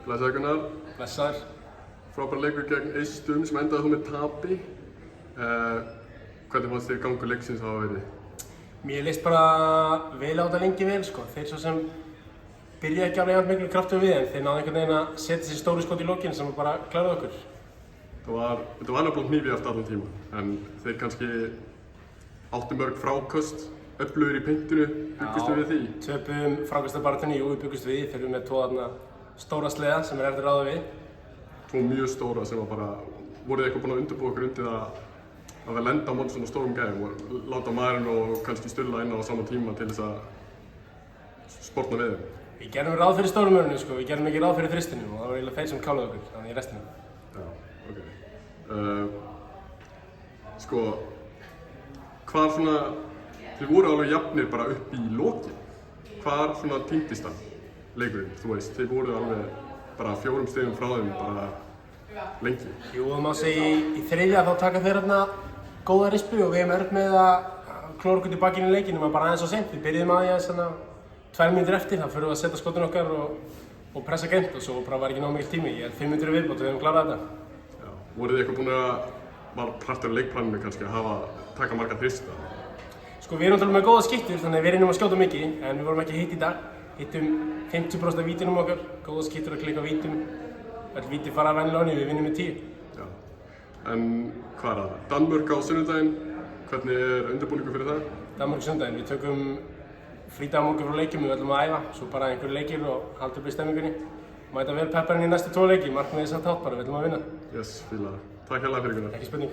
Blessaður Gunnar. Blessaður. Frábær leikur gegn Eistum sem endaði þú með tapi. Hvernig fannst þér gangur leiksins hafa verið? Mér leist bara vel á þetta lengi vel sko. Þeir svo sem byrja ekki alveg jafn miklu kraftur við en þeir náðu einhvern veginn að setja sér stóru skot í lokin sem bara kláraði okkur. Þetta var nefnilega hnífi eftir allan tíma en þeir kannski áttu mörg fráköst, öflugir í peintinu, byggustu við því? Töpum frákastabaráttunni, jú við byggustu við. Þeir eru með tvo stóra sleða sem er eftir að ráða við. Tvo mjög stóra sem var bara, voruð þið eitthvað búin að undirbúa okkur undir að við lenda á móti svona stórum gæðum og láta maðurinn og kannski Stulla inn á sama tíma til þess að sportna við þeim? Við gerðum ráð fyrir stórum mörunum sko, við gerðum ekki ráð fyrir þristinu og það var eiginlega þeir sem klálaði okkur, þannig í restina. Já, ok. Sko, hvar svona, þið voru alveg jafnir bara upp í lokin. Hvar svona týndist það leikurinn, þú veist, þið voru alveg bara 4 stigum frá þeim bara lengi. Jú, það má segja í þriðja þá taka þeir góða rispu og við erum erfitt með að klóra okkur til bakinn í leikinum, bara aðeins á seint. Við byrjuðum aðeins 2 mínútur eftir, þá förum við að setja skotin okkar og pressa grimmt og svo bara var ekki nóg mikill tími. Ég held 5 mínútur viðbót og við hefum klárað þetta. Já, voruð þið eitthvað búin var partur af leikplaninu kannski að taka marga þrista? Sko, við erum náttúrulega með góða skiptur, þannig að við reynum að skjóta mikið, en við vorum ekki hitt í dag. Hittum 50% af vítunum okkar, góða skiptur að klikka á vítum. Öll víti fara venjulega á niður, við vinnum með 10. Já. En hvað er það? Danmörk á sunnudaginn, hvernig er undirbúningur fyrir það? Danmörk sunnudaginn, við tökum frídag á morgun frá leikjum, við ætlum að æfa, svo bara einhverju leikir og halda upp í stemmingunni. Mæta vel pepparinn í næstu 2 leiki, markmiðið samt hátt bara, við ætlum að vinna. Yes, fíla það. Takk hérlega fyrir Gunnar. Ekki spurning.